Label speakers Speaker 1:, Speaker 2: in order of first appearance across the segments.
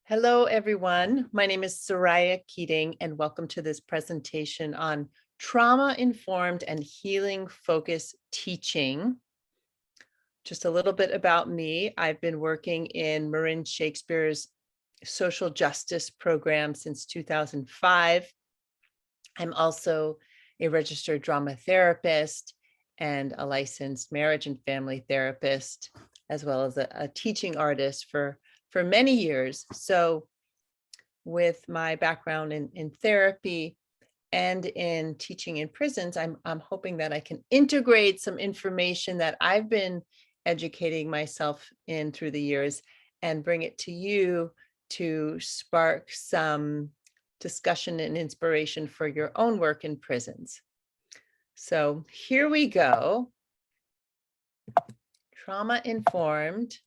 Speaker 1: Hello, everyone. My name is Soraya Keating, and welcome to this presentation on trauma-informed and healing-focused teaching. Just a little bit about me. I've been working in Marin Shakespeare's social justice program since 2005. I'm also a registered drama therapist and a licensed marriage and family therapist, as well as a teaching artist for many years. So with my background in therapy and in teaching in prisons, I'm hoping that I can integrate some information that I've been educating myself in through the years and bring it to you to spark some discussion and inspiration for your own work in prisons. So here we go. Trauma-informed.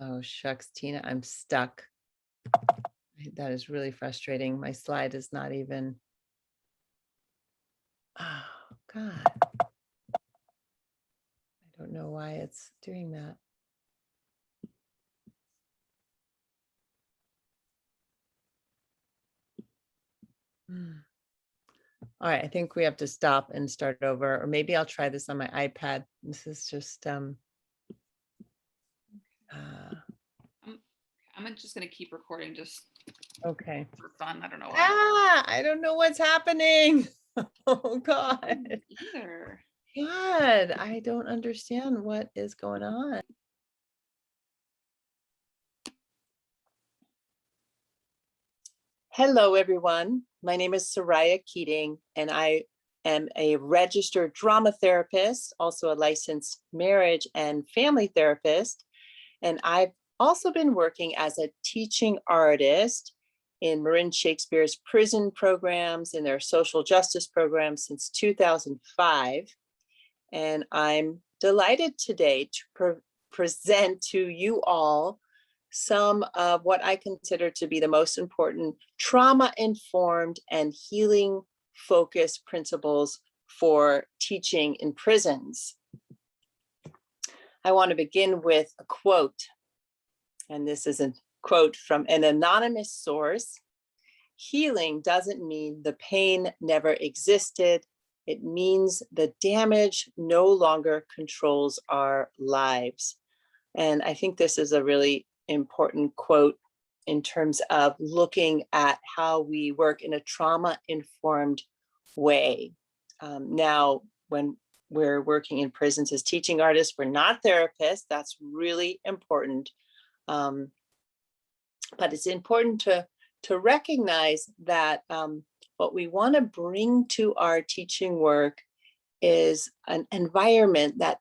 Speaker 1: Oh, shucks, Tina, I'm stuck. That is really frustrating. My slide is not even. Oh, God. I don't know why it's doing that. All right, I think we have to stop and start over, or maybe I'll try this on my iPad. This is just
Speaker 2: I'm just going to keep recording just
Speaker 1: okay.
Speaker 2: for fun. I don't know why.
Speaker 1: I don't know what's happening. Oh, God.
Speaker 2: Either.
Speaker 1: God, I don't understand what is going on. Hello, everyone. My name is Soraya Keating, and I am a registered drama therapist, also a licensed marriage and family therapist. And I've also been working as a teaching artist in Marin Shakespeare's prison programs and their social justice programs since 2005. And I'm delighted today to present to you all some of what I consider to be the most important trauma-informed and healing-focused principles for teaching in prisons. I want to begin with a quote, and this is a quote from an anonymous source. Healing doesn't mean the pain never existed. It means the damage no longer controls our lives. And I think this is a really important quote in terms of looking at how we work in a trauma-informed way. Now, when we're working in prisons as teaching artists, we're not therapists. That's really important. But it's important to recognize that what we want to bring to our teaching work is an environment that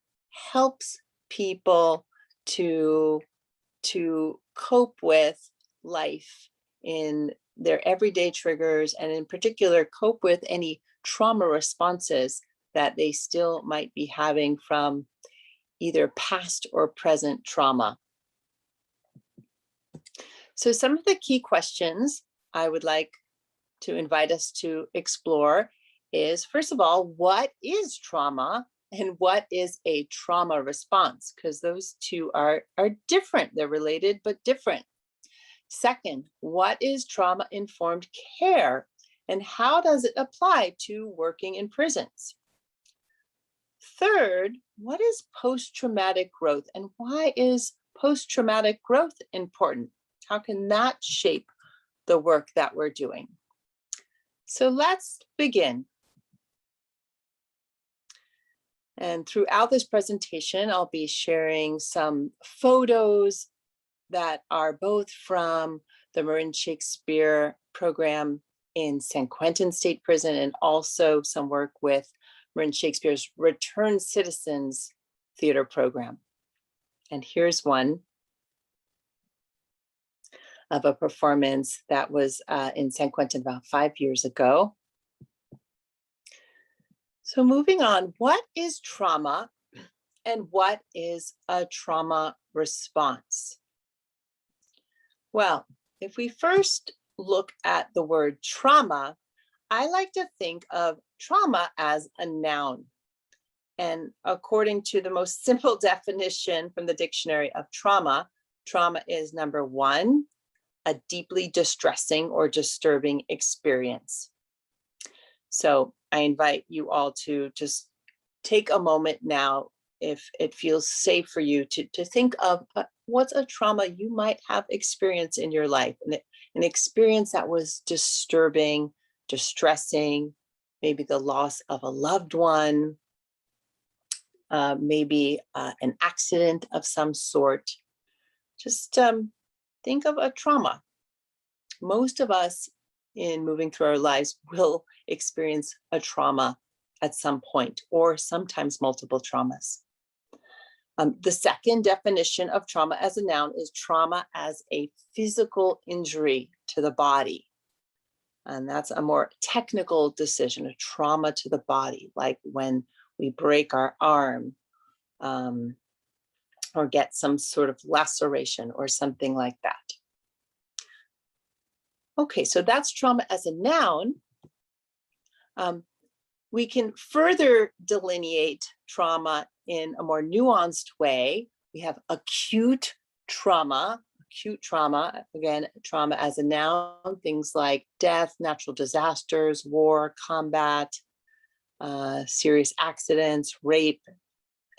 Speaker 1: helps people to cope with life in their everyday triggers, and in particular, cope with any trauma responses that they still might be having from either past or present trauma. So some of the key questions I would like to invite us to explore is, first of all, what is trauma and what is a trauma response? Because those two are different. They're related, but different. Second, what is trauma-informed care and how does it apply to working in prisons? Third, what is post-traumatic growth and why is post-traumatic growth important? How can that shape the work that we're doing? So let's begin. And throughout this presentation, I'll be sharing some photos that are both from the Marin Shakespeare program in San Quentin State Prison and also some work with Marin Shakespeare's Returned Citizens Theater program. And here's one of a performance that was in San Quentin about 5 years ago. So moving on, what is trauma and what is a trauma response? Well, if we first look at the word trauma, I like to think of trauma as a noun. And according to the most simple definition from the dictionary of trauma, trauma is number one, a deeply distressing or disturbing experience. So I invite you all to just take a moment now, if it feels safe for you, to think of what's a trauma you might have experienced in your life, an experience that was disturbing, distressing, maybe the loss of a loved one, maybe an accident of some sort. Just think of a trauma. Most of us in moving through our lives will experience a trauma at some point, or sometimes multiple traumas. The second definition of trauma as a noun is trauma as a physical injury to the body. And that's a more technical decision, a trauma to the body, like when we break our arm, or get some sort of laceration or something like that. Okay, so that's trauma as a noun. We can further delineate trauma in a more nuanced way. We have acute trauma, again, trauma as a noun, things like death, natural disasters, war, combat, serious accidents, rape,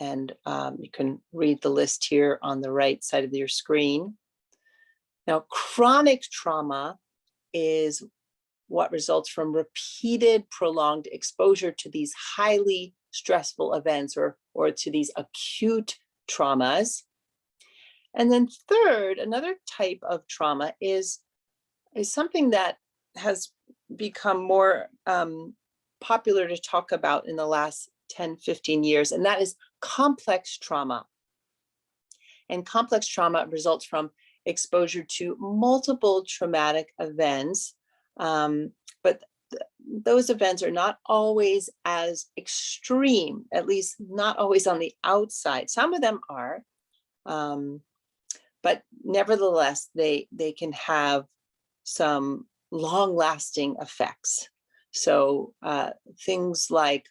Speaker 1: and you can read the list here on the right side of your screen. Now, chronic trauma is what results from repeated prolonged exposure to these highly stressful events, or to these acute traumas. And then third, another type of trauma is something that has become more popular to talk about in the last 10, 15 years, and that is complex trauma. And complex trauma results from exposure to multiple traumatic events, but those events are not always as extreme, at least not always on the outside. Some of them are, but nevertheless, they can have some long-lasting effects. So things like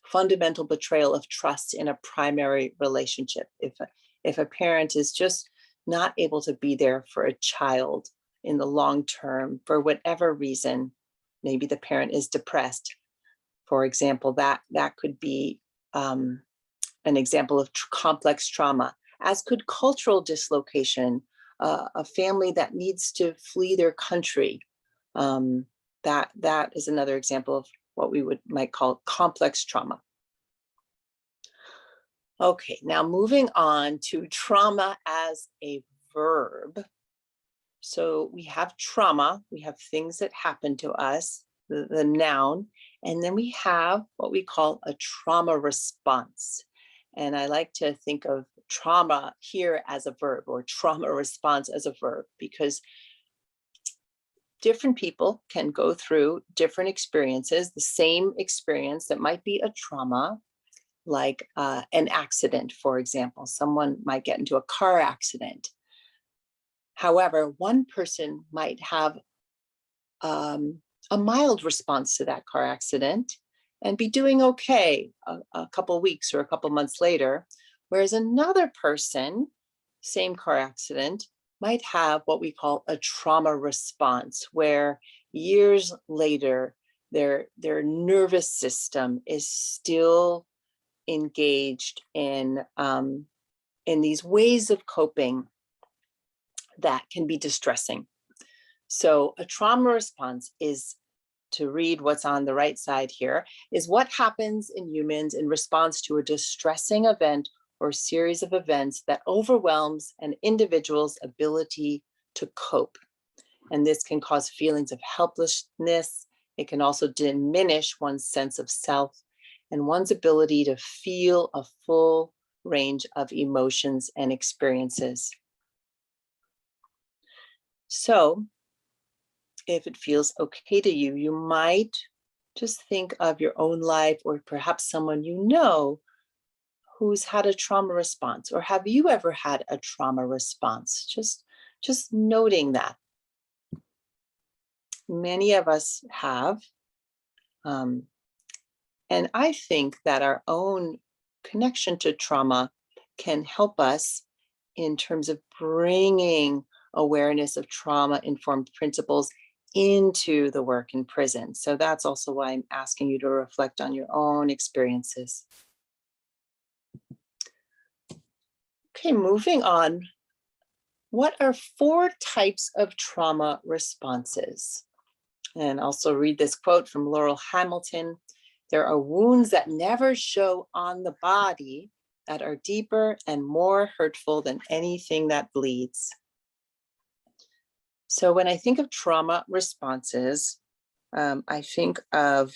Speaker 1: fundamental betrayal of trust in a primary relationship. If a parent is just not able to be there for a child in the long term, for whatever reason, maybe the parent is depressed, for example, that could be an example of complex trauma, as could cultural dislocation, a family that needs to flee their country. That is another example of what we might call complex trauma. Okay, now moving on to trauma as a verb. So we have trauma, we have things that happen to us, the noun, and then we have what we call a trauma response. And I like to think of trauma here as a verb, or trauma response as a verb, because different people can go through different experiences, the same experience that might be a trauma, like an accident, for example. Someone might get into a car accident. However, one person might have a mild response to that car accident and be doing okay a couple of weeks or a couple of months later, whereas another person, same car accident, might have what we call a trauma response, where years later, their nervous system is still engaged in these ways of coping that can be distressing. So a trauma response is, to read what's on the right side here, is what happens in humans in response to a distressing event or series of events that overwhelms an individual's ability to cope. And this can cause feelings of helplessness. It can also diminish one's sense of self and one's ability to feel a full range of emotions and experiences. So if it feels okay to you, you might just think of your own life, or perhaps someone you know who's had a trauma response. Or have you ever had a trauma response? Just noting that. Many of us have. And I think that our own connection to trauma can help us in terms of bringing awareness of trauma-informed principles into the work in prison. So that's also why I'm asking you to reflect on your own experiences. Okay, moving on. What are 4 types of trauma responses? And also read this quote from Laurel Hamilton. There are wounds that never show on the body that are deeper and more hurtful than anything that bleeds. So when I think of trauma responses, I think of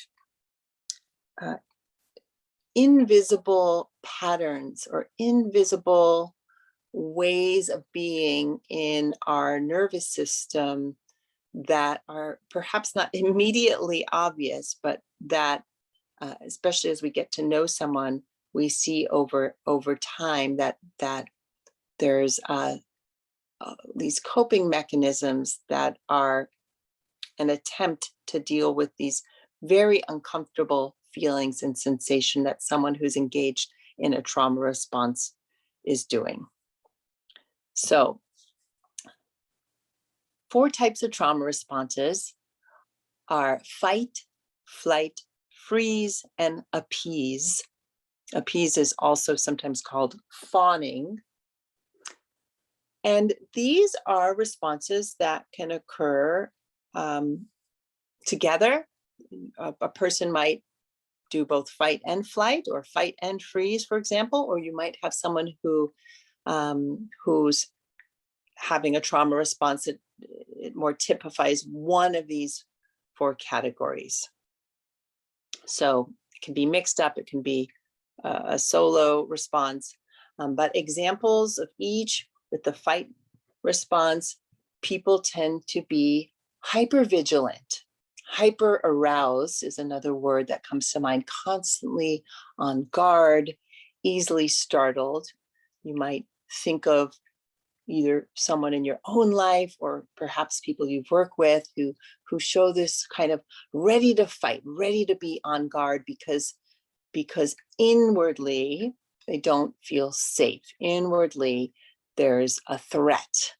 Speaker 1: invisible patterns or invisible ways of being in our nervous system that are perhaps not immediately obvious, but that especially as we get to know someone, we see over time that there's these coping mechanisms that are an attempt to deal with these very uncomfortable feelings and sensation that someone who's engaged in a trauma response is doing. So 4 types of trauma responses are fight, flight, freeze, and appease. Appease is also sometimes called fawning. And these are responses that can occur together. A person might do both fight and flight, or fight and freeze, for example, or you might have someone who's having a trauma response. It more typifies one of these 4 categories. So it can be mixed up, it can be a solo response, but examples of each. With the fight response, people tend to be hypervigilant. Hyper aroused is another word that comes to mind, constantly on guard, easily startled. You might think of either someone in your own life or perhaps people you've worked with who show this kind of ready to fight, ready to be on guard because inwardly they don't feel safe. Inwardly, there's a threat.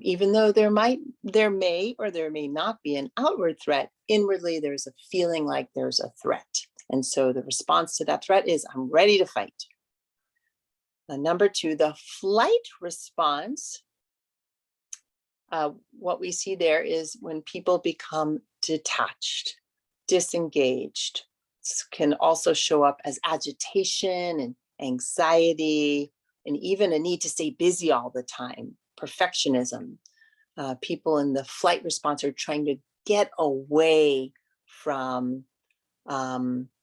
Speaker 1: Even though there may or there may not be an outward threat, inwardly there's a feeling like there's a threat. And so the response to that threat is, I'm ready to fight. Number 2, the flight response. What we see there is when people become detached, disengaged. This can also show up as agitation and anxiety, and even a need to stay busy all the time, perfectionism. People in the flight response are trying to get away from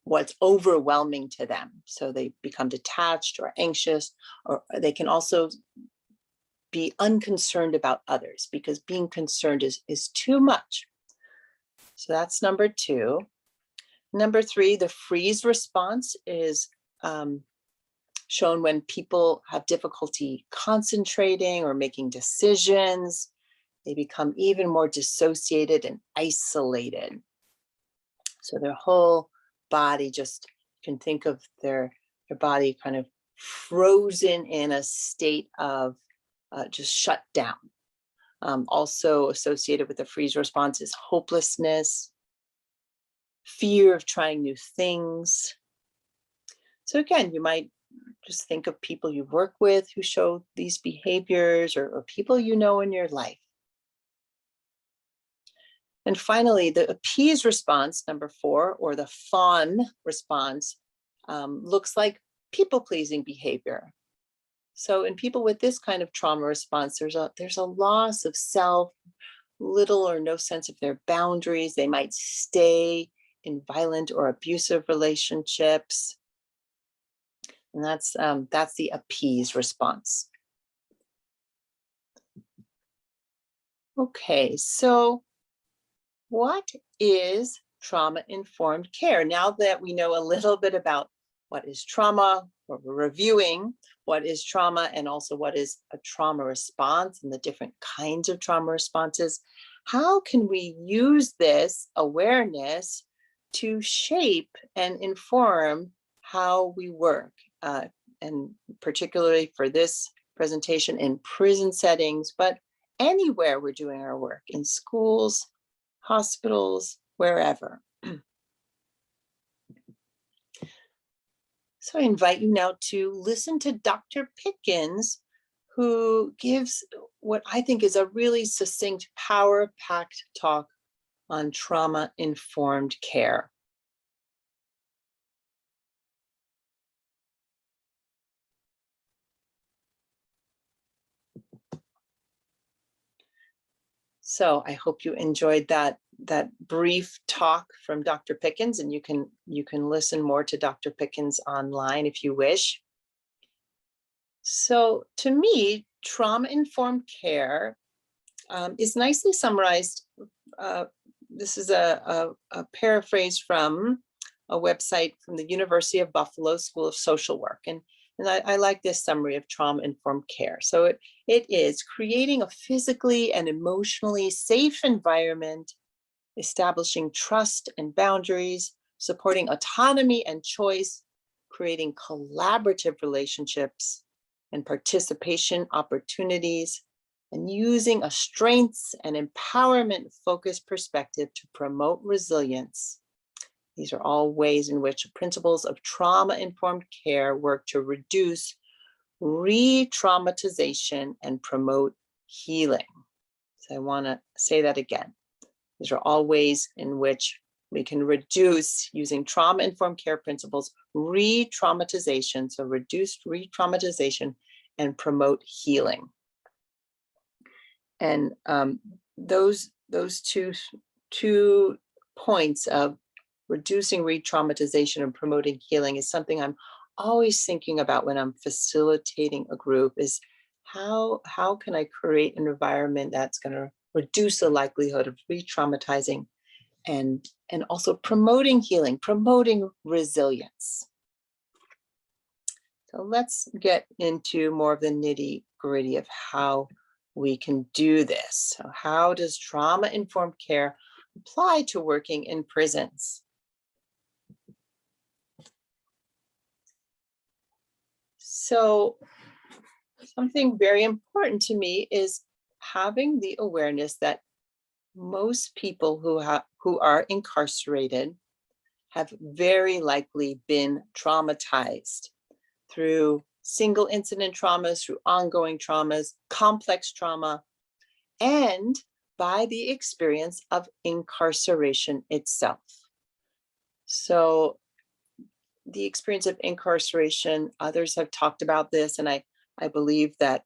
Speaker 1: what's overwhelming to them. So they become detached or anxious, or they can also be unconcerned about others because being concerned is too much. So that's number 2. Number 3, the freeze response is shown when people have difficulty concentrating or making decisions. They become even more dissociated and isolated. So their whole body, just you can think of their body kind of frozen in a state of just shut down. Also associated with the freeze response is hopelessness, fear of trying new things. So again, you might just think of people you work with who show these behaviors, or people you know in your life. And finally, the appease response, number 4, or the fawn response, looks like people-pleasing behavior. So in people with this kind of trauma response, there's a loss of self, little or no sense of their boundaries. They might stay in violent or abusive relationships. And that's the appease response. Okay, so what is trauma-informed care? Now that we know a little bit about what is trauma, or we're reviewing what is trauma and also what is a trauma response and the different kinds of trauma responses, how can we use this awareness to shape and inform how we work? And particularly for this presentation in prison settings, but anywhere we're doing our work, in schools, hospitals, wherever. So I invite you now to listen to Dr. Pickens, who gives what I think is a really succinct, power-packed talk on trauma-informed care. So I hope you enjoyed that brief talk from Dr. Pickens, and you can listen more to Dr. Pickens online if you wish. So to me, trauma-informed care is nicely summarized. This is a paraphrase from a website from the University of Buffalo School of Social Work. And I like this summary of trauma-informed care. So it is creating a physically and emotionally safe environment, establishing trust and boundaries, supporting autonomy and choice, creating collaborative relationships and participation opportunities, and using a strengths and empowerment focused perspective to promote resilience. These are all ways in which principles of trauma-informed care work to reduce re-traumatization and promote healing. So I want to say that again. These are all ways in which we can reduce, using trauma-informed care principles, re-traumatization, so reduce re-traumatization and promote healing. And those two points of reducing re-traumatization and promoting healing is something I'm always thinking about when I'm facilitating a group, is how can I create an environment that's going to reduce the likelihood of re-traumatizing and also promoting healing, promoting resilience. So let's get into more of the nitty-gritty of how we can do this. So how does trauma-informed care apply to working in prisons? So something very important to me is having the awareness that most people who are incarcerated have very likely been traumatized through single incident traumas, through ongoing traumas, complex trauma, and by the experience of incarceration itself. So the experience of incarceration, others have talked about this, and I believe that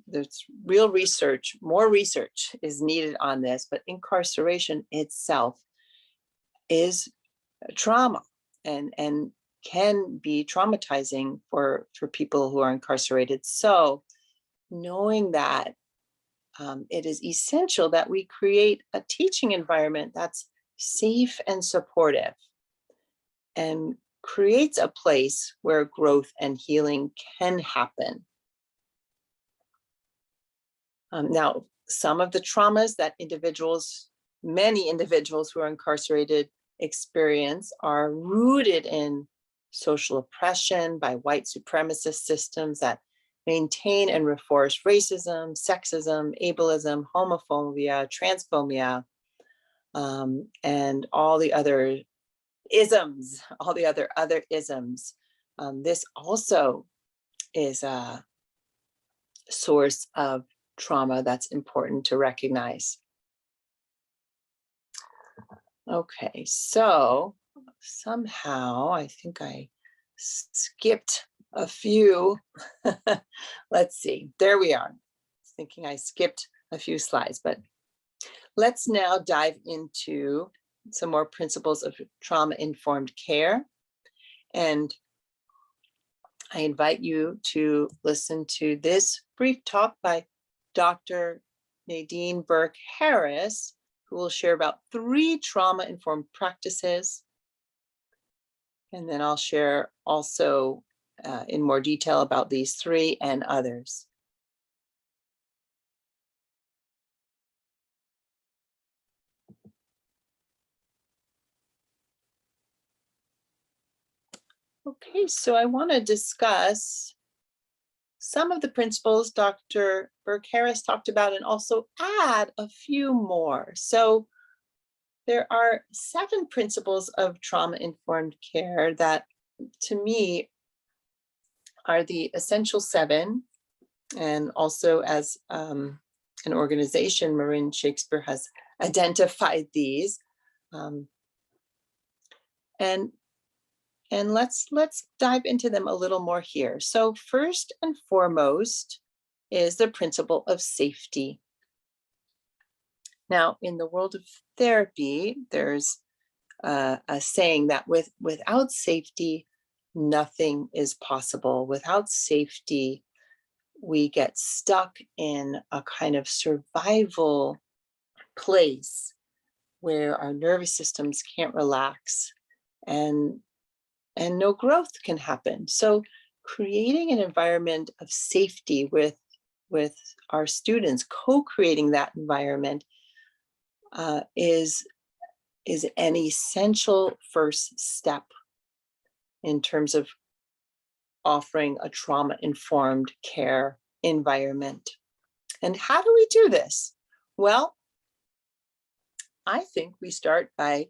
Speaker 1: there's real research, more research is needed on this, but incarceration itself is trauma and can be traumatizing for people who are incarcerated. So knowing that it is essential that we create a teaching environment that's safe and supportive and creates a place where growth and healing can happen. Now, some of the traumas that many individuals who are incarcerated experience are rooted in social oppression by white supremacist systems that maintain and reinforce racism, sexism, ableism, homophobia, transphobia, and all the other isms, all the other isms. This also is a source of trauma that's important to recognize. Okay, so somehow I think I skipped a few. Let's see, there we are. Thinking I skipped a few slides, but let's now dive into some more principles of trauma-informed care. And I invite you to listen to this brief talk by Dr. Nadine Burke Harris, who will share about 3 trauma-informed practices. And then I'll share also in more detail about these 3 and others. Okay, so I want to discuss some of the principles Dr. Burke-Harris talked about and also add a few more. So there are 7 principles of trauma-informed care that, to me, are the essential 7. And also as an organization, Marin Shakespeare has identified these. And let's dive into them a little more here. So first and foremost is the principle of safety. Now, in the world of therapy, there's a saying that without safety, nothing is possible. Without safety, we get stuck in a kind of survival place where our nervous systems can't relax and no growth can happen. So creating an environment of safety with our students, co-creating that environment is an essential first step in terms of offering a trauma-informed care environment. And how do we do this? Well, I think we start by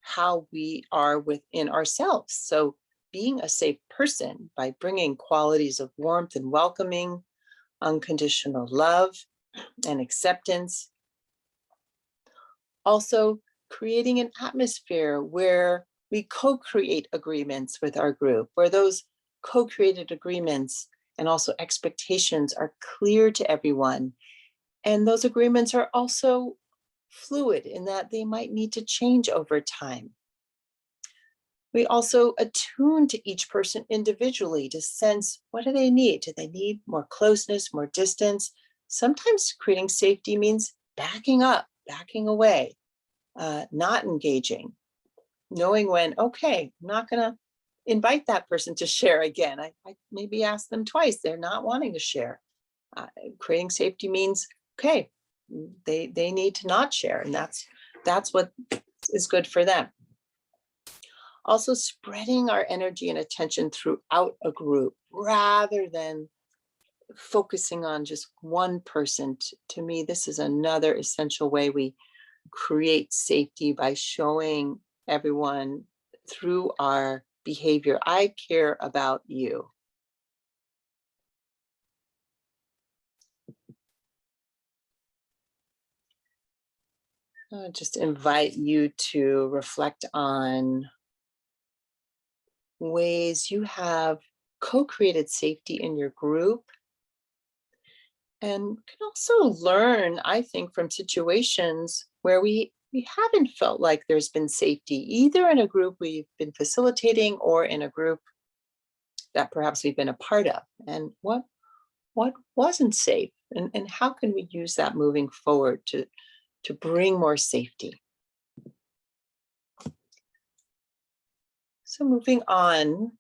Speaker 1: how we are within ourselves. So being a safe person by bringing qualities of warmth and welcoming, unconditional love and acceptance. Also creating an atmosphere where we co-create agreements with our group, where those co-created agreements and also expectations are clear to everyone. And those agreements are also fluid in that they might need to change over time. We also attune to each person individually to sense, what do they need? Do they need more closeness, more distance? Sometimes creating safety means backing up, backing away, not engaging, knowing when, okay, I'm not gonna invite that person to share again. I maybe ask them twice, they're not wanting to share. Creating safety means, okay, they need to not share, and that's what is good for them. Also spreading our energy and attention throughout a group rather than focusing on just one person. To me, this is another essential way we create safety, by showing everyone through our behavior, I care about you. I just invite you to reflect on ways you have co-created safety in your group, and can also learn, I think, from situations where we haven't felt like there's been safety, either in a group we've been facilitating or in a group that perhaps we've been a part of, and what wasn't safe, and how can we use that moving forward to bring more safety. So moving on,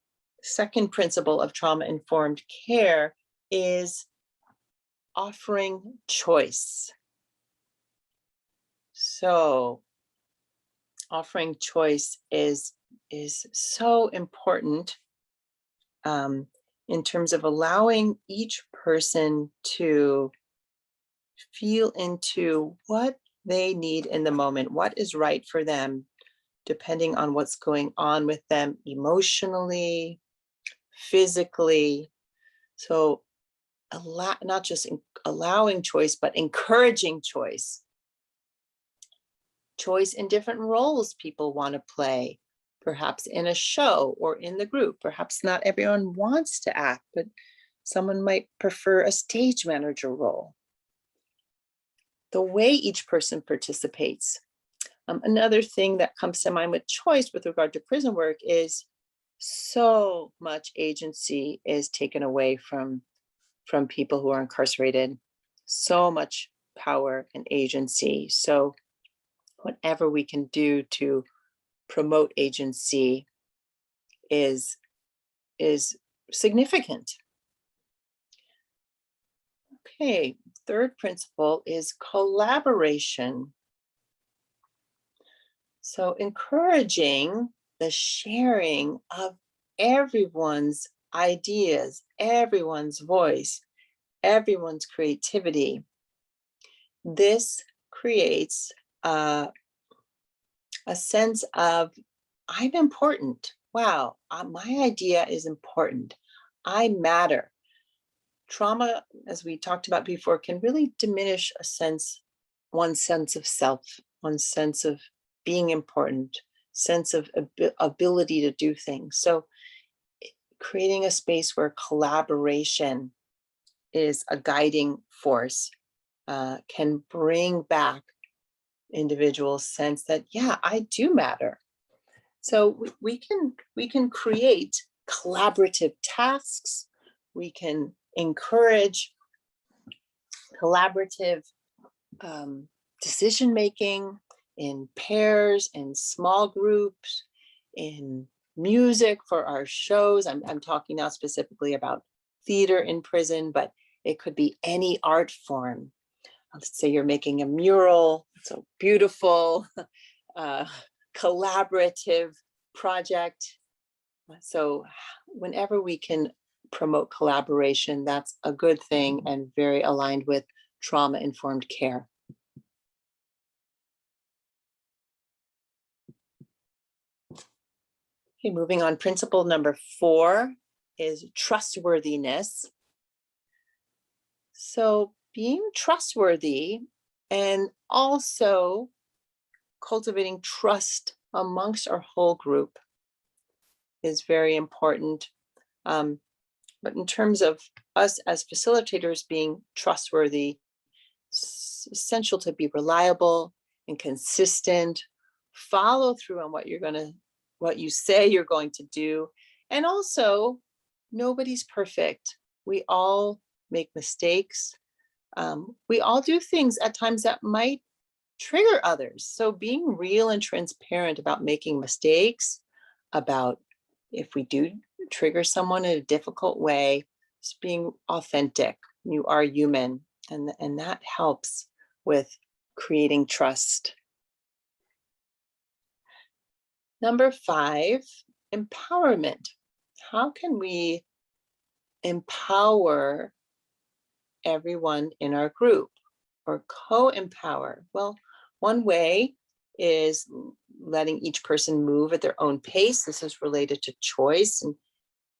Speaker 1: second principle of trauma-informed care is offering choice. So offering choice is so important in terms of allowing each person to feel into what they need in the moment, what is right for them, depending on what's going on with them emotionally, physically. So not just allowing choice, but encouraging choice. Choice in different roles people want to play, perhaps in a show or in the group. Perhaps not everyone wants to act, but someone might prefer a stage manager role. The way each person participates. Another thing that comes to mind with choice with regard to prison work is so much agency is taken away from people who are incarcerated, so much power and agency. So whatever we can do to promote agency is significant. Okay, third principle is collaboration. So encouraging the sharing of everyone's ideas, everyone's voice, everyone's creativity. This creates a sense of I'm important. Wow, my idea is important. I matter. Trauma, as we talked about before, can really diminish one's sense of self, one's sense of being important, sense of ability to do things. So creating a space where collaboration is a guiding force can bring back individuals' sense that, yeah, I do matter. So we can create collaborative tasks. We can encourage collaborative decision making in pairs, in small groups, in music for our shows. I'm talking now specifically about theater in prison, but it could be any art form. Let's say you're making a mural, it's a beautiful collaborative project. So whenever we can promote collaboration, that's a good thing and very aligned with trauma-informed care. Okay, moving on, principle number 4 is trustworthiness. So being trustworthy and also cultivating trust amongst our whole group is very important. But in terms of us as facilitators being trustworthy, it's essential to be reliable and consistent, follow through on what you say you're going to do. And also, nobody's perfect. We all make mistakes. We all do things at times that might trigger others. So being real and transparent about making mistakes, about if we do trigger someone in a difficult way, just being authentic. You are human, and that helps with creating trust. Number 5, empowerment. How can we empower everyone in our group or co-empower? Well, one way is letting each person move at their own pace. This is related to choice and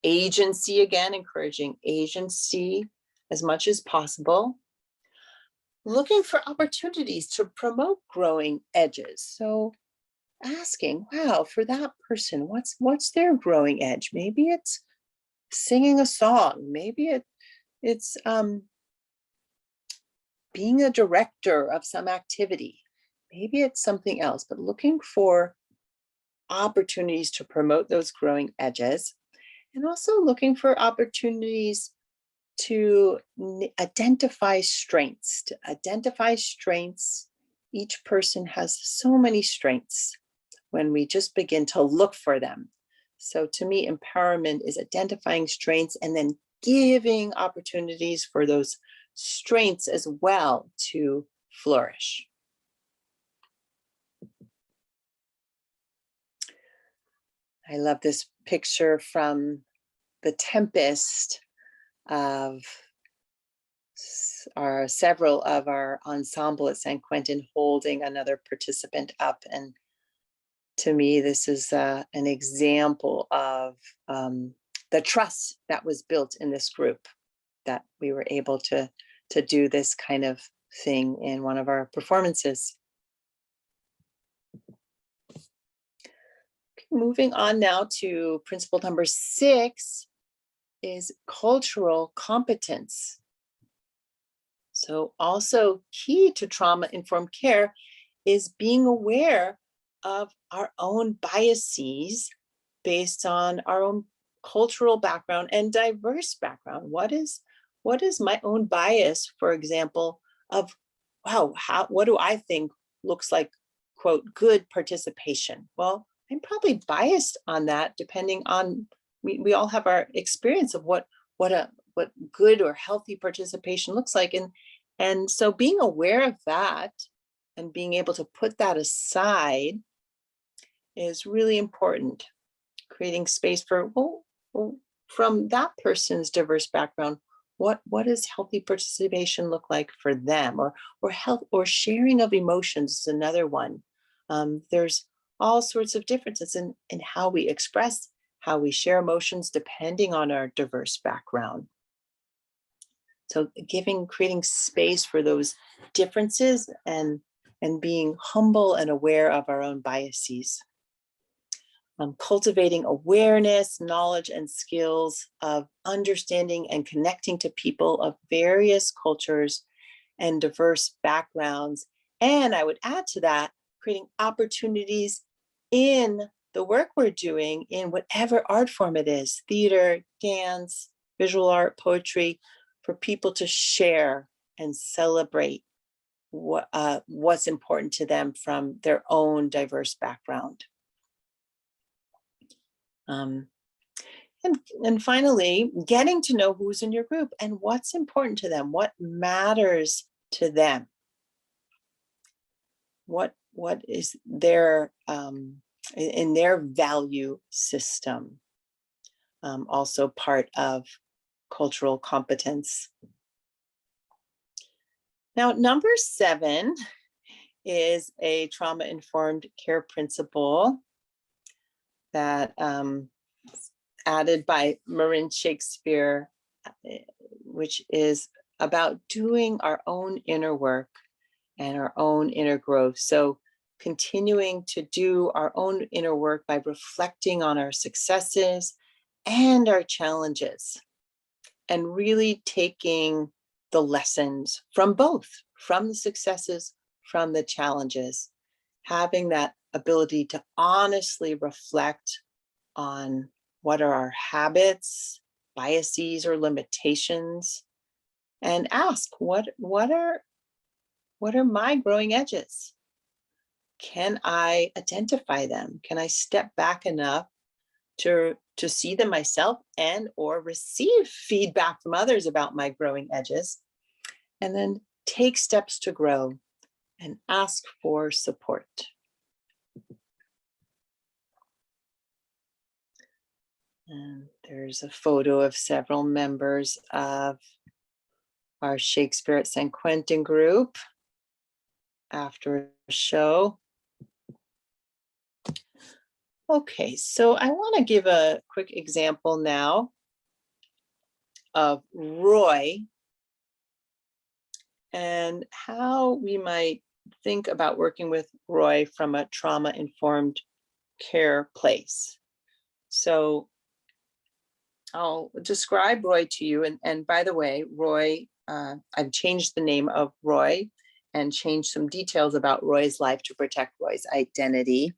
Speaker 1: agency, again, encouraging agency as much as possible. Looking for opportunities to promote growing edges. So asking, wow, for that person, what's their growing edge? Maybe it's singing a song. Maybe it's being a director of some activity. Maybe it's something else, but looking for opportunities to promote those growing edges, and also looking for opportunities to identify strengths, Each person has so many strengths when we just begin to look for them. So to me, empowerment is identifying strengths and then giving opportunities for those strengths as well to flourish. I love this picture from The Tempest of several of our ensemble at San Quentin holding another participant up. And to me, this is an example of the trust that was built in this group, that we were able to do this kind of thing in one of our performances. Okay, moving on now to principle number 6 is cultural competence. So also key to trauma-informed care is being aware of our own biases based on our own cultural background and diverse background. What is my own bias, for example, of, wow, what do I think looks like, quote, good participation? Well, I'm probably biased on that, depending on, we all have our experience of what good or healthy participation looks like. And so being aware of that and being able to put that aside is really important. Creating space for, well, from that person's diverse background, what does healthy participation look like for them? Or health or sharing of emotions is another one. There's all sorts of differences in how we express, how we share emotions depending on our diverse background. So creating space for those differences and being humble and aware of our own biases. Cultivating awareness, knowledge, and skills of understanding and connecting to people of various cultures and diverse backgrounds. And I would add to that, creating opportunities in the work we're doing in whatever art form it is, theater, dance, visual art, poetry, for people to share and celebrate what's important to them from their own diverse background. And finally, getting to know who's in your group and what's important to them, what matters to them, what is their in their value system. Also part of cultural competence. Now, number 7 is a trauma-informed care principle that added by Marin Shakespeare, which is about doing our own inner work and our own inner growth. So continuing to do our own inner work by reflecting on our successes and our challenges, and really taking the lessons from both, from the successes, from the challenges, having that ability to honestly reflect on what are our habits, biases, or limitations, and ask what are my growing edges? Can I identify them? Can I step back enough to see them myself and or receive feedback from others about my growing edges, and then take steps to grow and ask for support. And there's a photo of several members of our Shakespeare at San Quentin group after a show. Okay, so I want to give a quick example now of Roy and how we might think about working with Roy from a trauma-informed care place. So I'll describe Roy to you. And by the way, Roy, I've changed the name of Roy and changed some details about Roy's life to protect Roy's identity.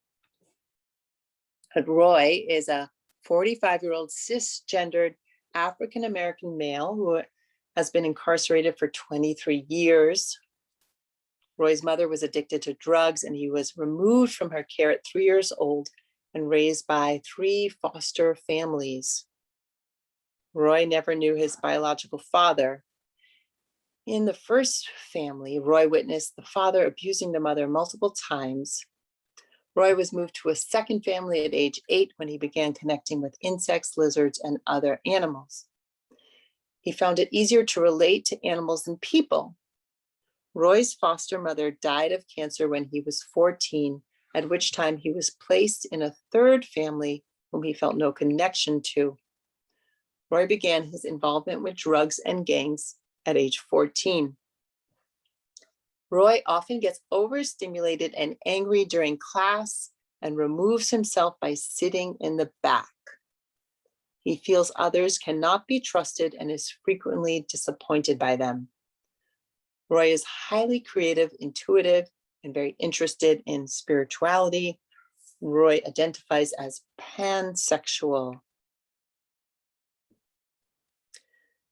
Speaker 1: But Roy is a 45-year-old cisgendered African-American male who has been incarcerated for 23 years. Roy's mother was addicted to drugs, and he was removed from her care at 3 years old and raised by 3 foster families. Roy never knew his biological father. In the first family, Roy witnessed the father abusing the mother multiple times. Roy was moved to a second family at age 8 when he began connecting with insects, lizards, and other animals. He found it easier to relate to animals than people. Roy's foster mother died of cancer when he was 14, at which time he was placed in a third family whom he felt no connection to. Roy began his involvement with drugs and gangs at age 14. Roy often gets overstimulated and angry during class and removes himself by sitting in the back. He feels others cannot be trusted and is frequently disappointed by them. Roy is highly creative, intuitive, and very interested in spirituality. Roy identifies as pansexual.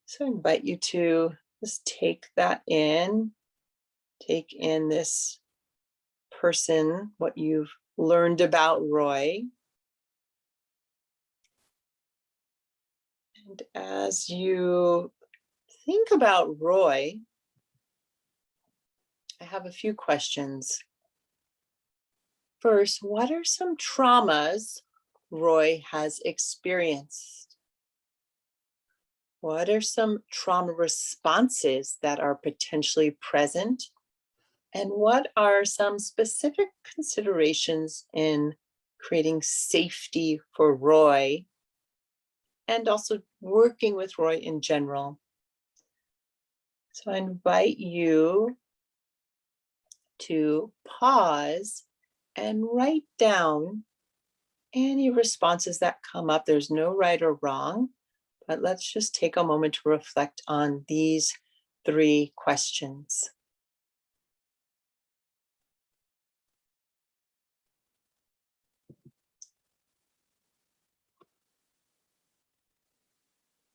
Speaker 1: So I invite you to just take that in, take in this person, what you've learned about Roy. And as you think about Roy, I have a few questions. First, what are some traumas Roy has experienced? What are some trauma responses that are potentially present? And what are some specific considerations in creating safety for Roy and also working with Roy in general? So I invite you to pause and write down any responses that come up. There's no right or wrong, but let's just take a moment to reflect on these 3 questions.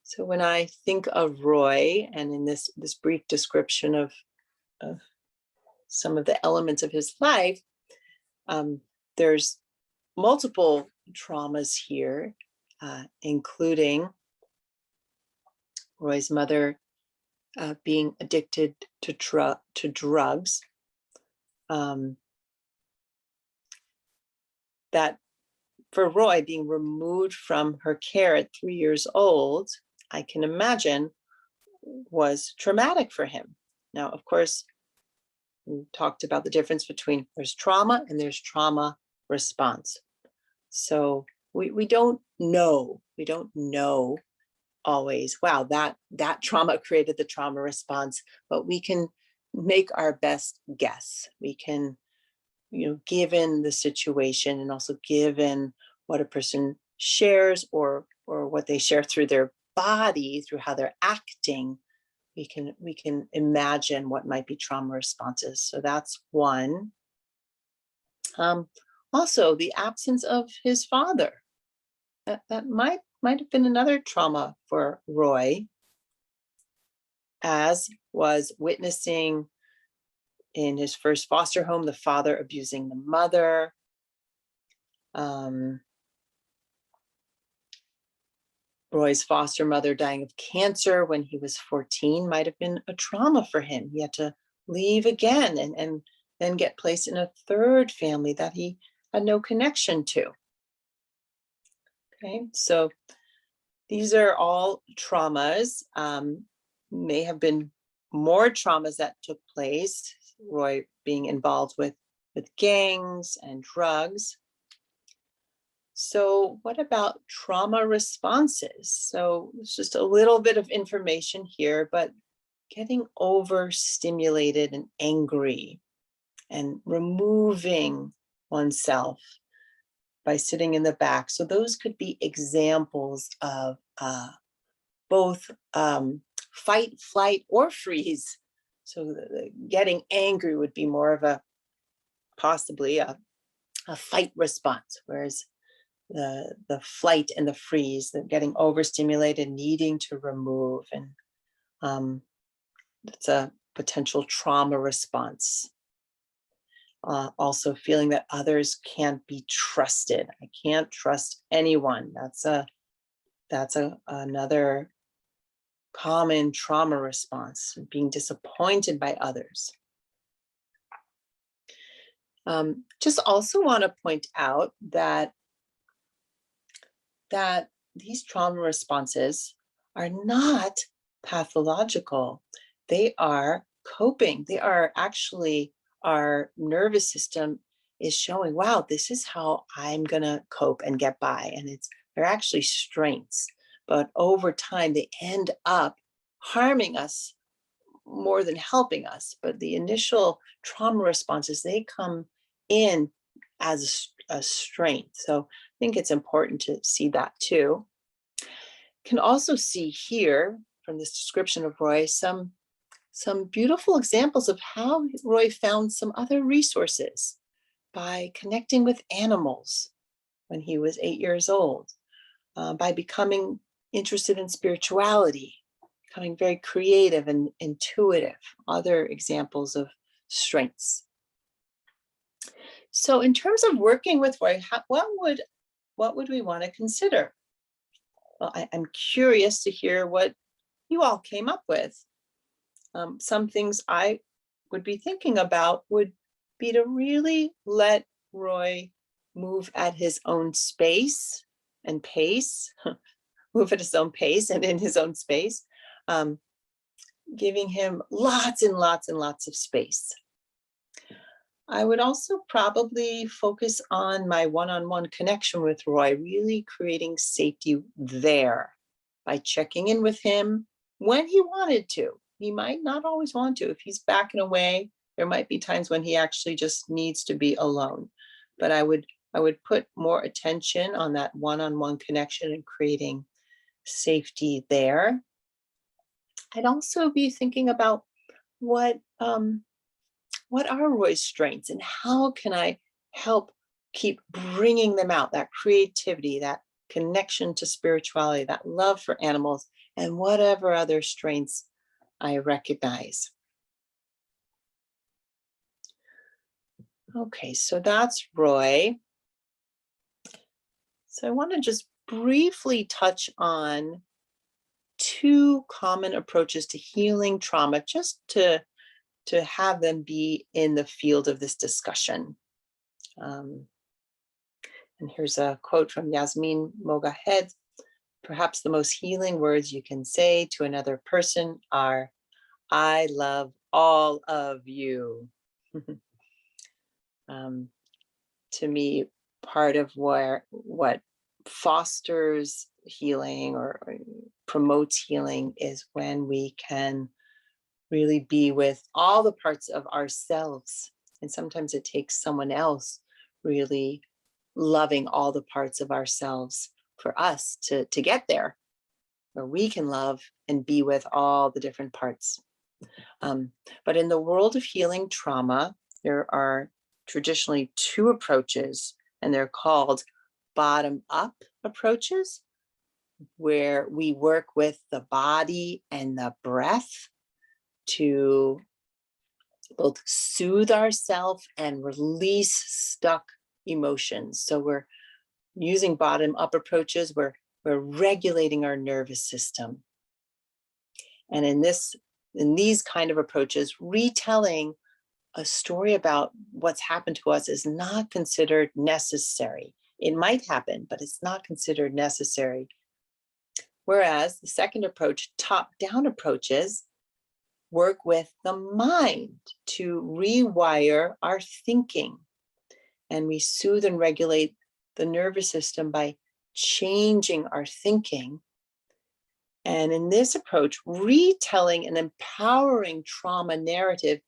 Speaker 1: So when I think of Roy, and in this brief description of some of the elements of his life, there's multiple traumas here, including Roy's mother being addicted to drugs. That for Roy, being removed from her care at 3 years old, I can imagine was traumatic for him. Now, of course, we talked about the difference between there's trauma and there's trauma response. So we don't know. We don't know always, wow, that trauma created the trauma response, but we can make our best guess. We can, given the situation and also given what a person shares or what they share through their body, through how they're acting, we can imagine what might be trauma responses. So that's one. Also, the absence of his father. That might have been another trauma for Roy, as was witnessing in his first foster home, the father abusing the mother. Roy's foster mother dying of cancer when he was 14 might have been a trauma for him. He had to leave again and then get placed in a third family that he had no connection to. Okay, so these are all traumas. May have been more traumas that took place, Roy being involved with gangs and drugs. So what about trauma responses? So it's just a little bit of information here, but getting overstimulated and angry and removing oneself by sitting in the back. So those could be examples of both fight, flight, or freeze. So the getting angry would be more of possibly a fight response, whereas the flight and the freeze, the getting overstimulated, needing to remove, and it's a potential trauma response. Also feeling that others can't be trusted. I can't trust anyone. That's another common trauma response, being disappointed by others. Just also want to point out that these trauma responses are not pathological. They are coping. They are actually, our nervous system is showing, wow, this is how I'm going to cope and get by. And they're actually strengths. But over time, they end up harming us more than helping us. But the initial trauma responses, they come in as a strength. So I think it's important to see that too. Can also see here from this description of Roy some beautiful examples of how Roy found some other resources by connecting with animals when he was 8 years old, by becoming interested in spirituality, becoming very creative and intuitive, other examples of strengths. So in terms of working with Roy, what would we want to consider? Well, I'm curious to hear what you all came up with. Some things I would be thinking about would be to really let Roy move at his own space and pace, move at his own pace and in his own space, giving him lots and lots and lots of space. I would also probably focus on my one-on-one connection with Roy, really creating safety there by checking in with him when he wanted to. He might not always want to. If he's backing away, there might be times when he actually just needs to be alone. But I would put more attention on that one-on-one connection and creating safety there. I'd also be thinking about what are Roy's strengths and how can I help keep bringing them out, that creativity, that connection to spirituality, that love for animals, and whatever other strengths I recognize. Okay, so that's Roy. So I want to just briefly touch on two common approaches to healing trauma, just to have them be in the field of this discussion. And here's a quote from Yasmin Mogahed. Perhaps the most healing words you can say to another person are, "I love all of you." To me, part of what fosters healing or promotes healing is when we can really be with all the parts of ourselves. And sometimes it takes someone else really loving all the parts of ourselves for us to get there, where we can love and be with all the different parts. But in the world of healing trauma, there are traditionally two approaches, and they're called bottom-up approaches, where we work with the body and the breath to both soothe ourselves and release stuck emotions. So we're using bottom-up approaches, we're regulating our nervous system. And in these kind of approaches, retelling a story about what's happened to us is not considered necessary. It might happen, but it's not considered necessary. Whereas the second approach, top-down approaches, work with the mind to rewire our thinking. And we soothe and regulate the nervous system by changing our thinking. And in this approach, retelling an empowering trauma narrative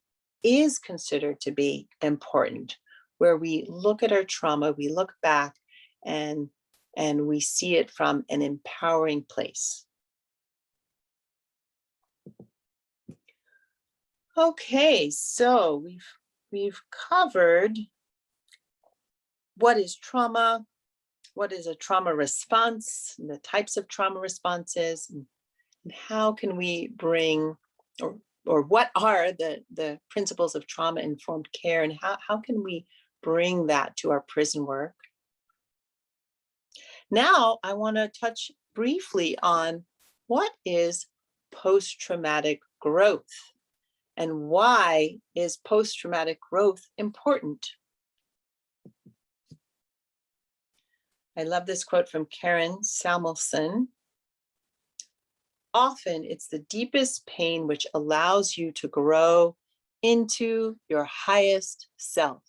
Speaker 1: is considered to be important, where we look at our trauma, we look back, and we see it from an empowering place. Okay, so we've covered what is trauma, what is a trauma response, and the types of trauma responses, and how can we bring, or what are the principles of trauma-informed care, and how can we bring that to our prison work? Now, I want to touch briefly on what is post-traumatic growth and why is post-traumatic growth important? I love this quote from Karen Samuelson. Often it's the deepest pain which allows you to grow into your highest self.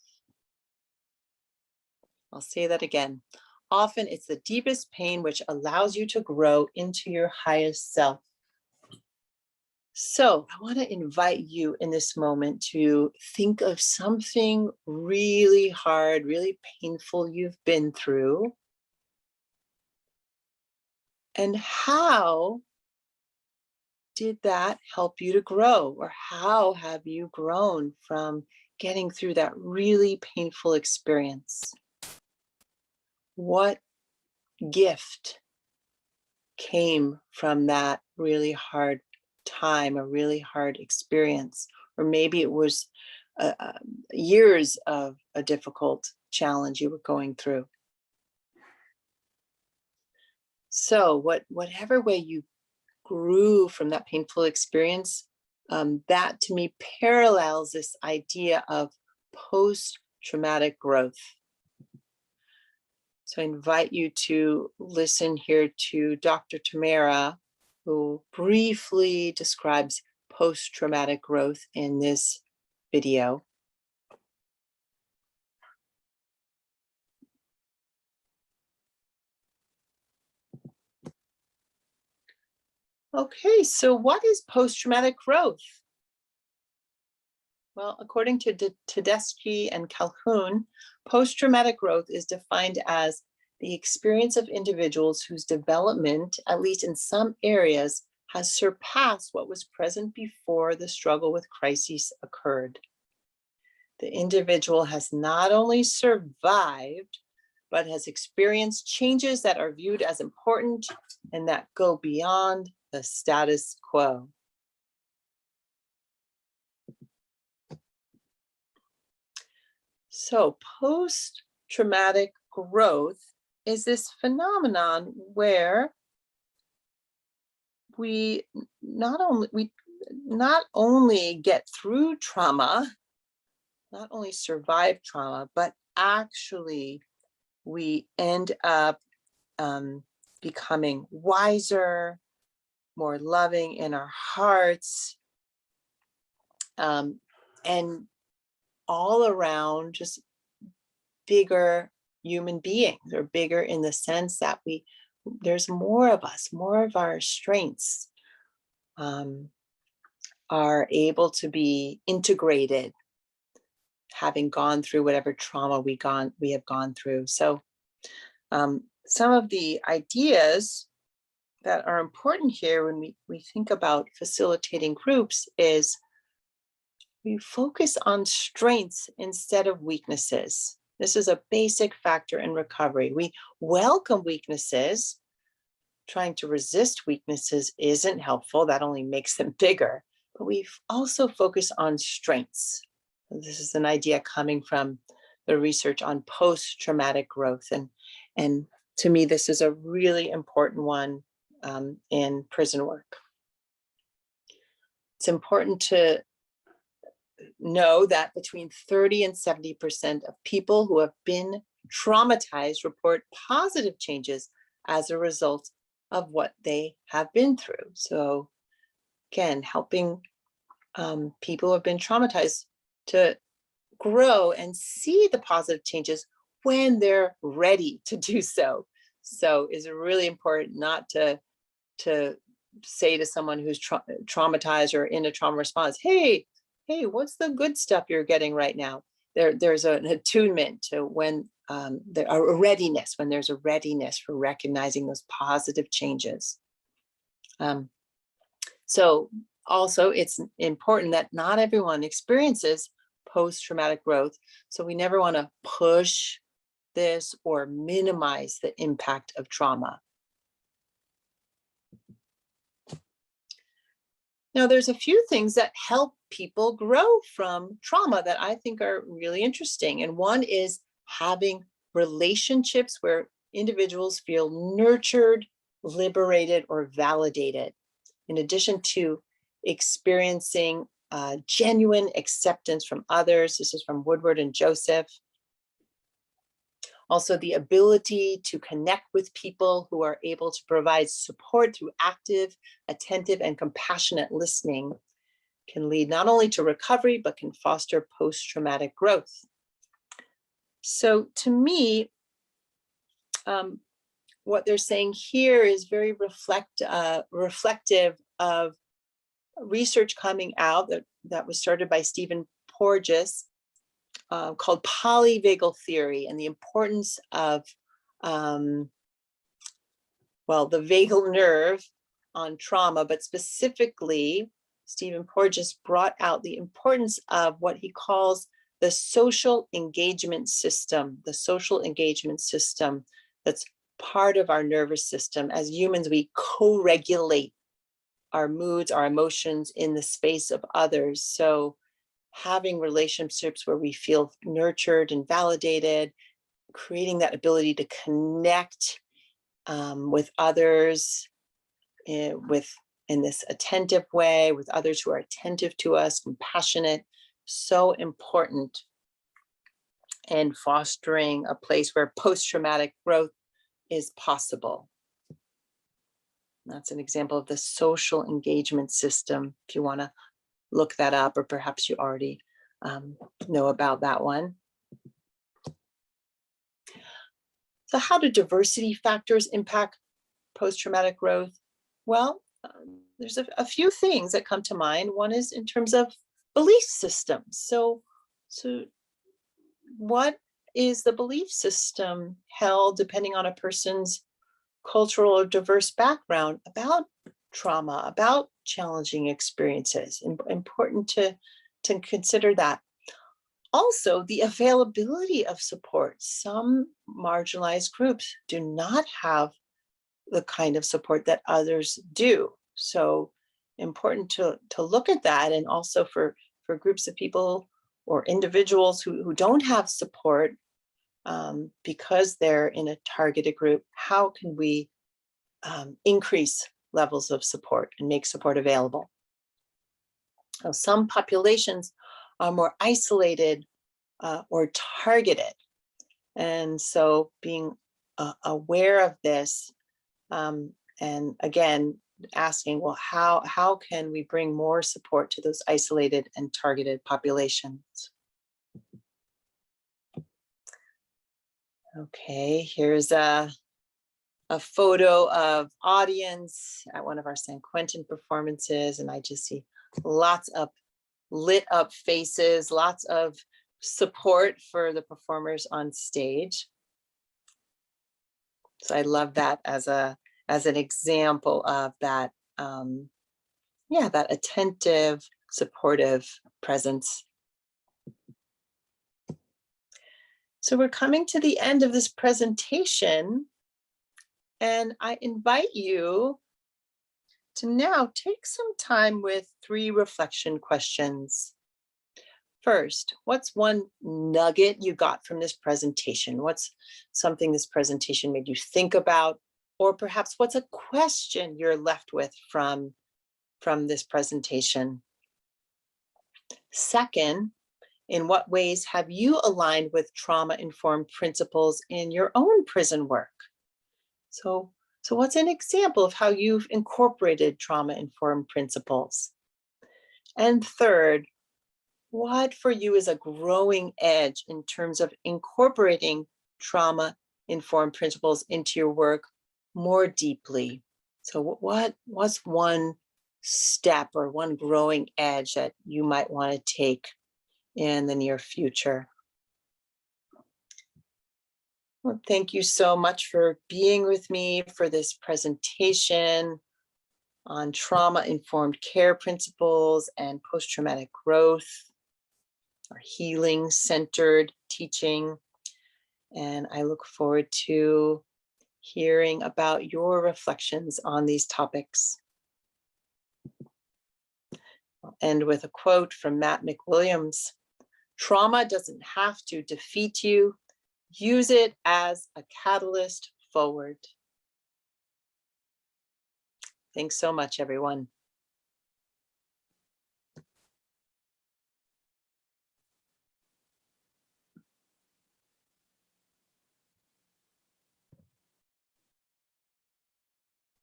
Speaker 1: I'll say that again. Often it's the deepest pain which allows you to grow into your highest self. So I want to invite you in this moment to think of something really hard, really painful you've been through. And how did that help you to grow? Or how have you grown from getting through that really painful experience? What gift came from that really hard time, a really hard experience? Or maybe it was years of a difficult challenge you were going through. So whatever way you grew from that painful experience, that to me parallels this idea of post-traumatic growth. So I invite you to listen here to Dr. Tamara, who briefly describes post-traumatic growth in this video. Okay, so what is post-traumatic growth? Well, according to Tedeschi and Calhoun, post-traumatic growth is defined as the experience of individuals whose development, at least in some areas, has surpassed what was present before the struggle with crises occurred. The individual has not only survived, but has experienced changes that are viewed as important and that go beyond the status quo. So post-traumatic growth is this phenomenon where we not only get through trauma, not only survive trauma, but actually we end up becoming wiser, more loving in our hearts, and all around just bigger human beings, or bigger in the sense that there's more of us, more of our strengths are able to be integrated, having gone through whatever trauma we have gone through. So some of the ideas that are important here when we think about facilitating groups is we focus on strengths instead of weaknesses. This is a basic factor in recovery. We welcome weaknesses. Trying to resist weaknesses isn't helpful. That only makes them bigger. But we also focus on strengths. This is an idea coming from the research on post-traumatic growth. And to me, this is a really important one in prison work. It's important to know that between 30 and 70% of people who have been traumatized report positive changes as a result of what they have been through. So again, helping people who have been traumatized to grow and see the positive changes when they're ready to do so. So it's really important not to say to someone who's traumatized or in a trauma response, hey, what's the good stuff you're getting right now? There's an attunement to when a readiness, when there's a readiness for recognizing those positive changes. So also it's important that not everyone experiences post-traumatic growth. So we never want to push this or minimize the impact of trauma. Now, there's a few things that help people grow from trauma that I think are really interesting. And one is having relationships where individuals feel nurtured, liberated, or validated, in addition to experiencing genuine acceptance from others. This is from Woodward and Joseph. Also, the ability to connect with people who are able to provide support through active, attentive, and compassionate listening can lead not only to recovery, but can foster post-traumatic growth. So to me, what they're saying here is very reflective of research coming out that was started by Stephen Porges, called polyvagal theory, and the importance of, the vagal nerve on trauma, but specifically, Stephen Porges brought out the importance of what he calls the social engagement system, that's part of our nervous system. As humans, we co-regulate our moods, our emotions in the space of others. So having relationships where we feel nurtured and validated, creating that ability to connect with others in this attentive way, with others who are attentive to us, compassionate, so important. and fostering a place where post-traumatic growth is possible. That's an example of the social engagement system, if you want to look that up, or perhaps you already know about that one. So how do diversity factors impact post-traumatic growth? Well, there's a few things that come to mind. One is in terms of belief systems. So what is the belief system held depending on a person's cultural or diverse background about trauma, about challenging experiences? Important to consider that. Also, the availability of support. Some marginalized groups do not have the kind of support that others do. So important to look at that, and also for groups of people or individuals who don't have support because they're in a targeted group, how can we increase levels of support and make support available? Now, some populations are more isolated or targeted. And so being aware of this, and again, asking, well, how can we bring more support to those isolated and targeted populations? Okay, here's a photo of audience at one of our San Quentin performances, and I just see lots of lit up faces, lots of support for the performers on stage. So I love that as an example of that, that attentive, supportive presence. So we're coming to the end of this presentation, and I invite you to now take some time with 3 reflection questions. First, what's one nugget you got from this presentation? What's something this presentation made you think about? Or perhaps what's a question you're left with from this presentation? Second, in what ways have you aligned with trauma-informed principles in your own prison work? So what's an example of how you've incorporated trauma-informed principles? And third, what for you is a growing edge in terms of incorporating trauma-informed principles into your work more deeply? So what's one step or one growing edge that you might want to take in the near future? Well, thank you so much for being with me for this presentation on trauma-informed care principles and post-traumatic growth, or healing-centered teaching. And I look forward to hearing about your reflections on these topics. I'll end with a quote from Matt McWilliams: "Trauma doesn't have to defeat you. Use it as a catalyst forward." Thanks so much, everyone.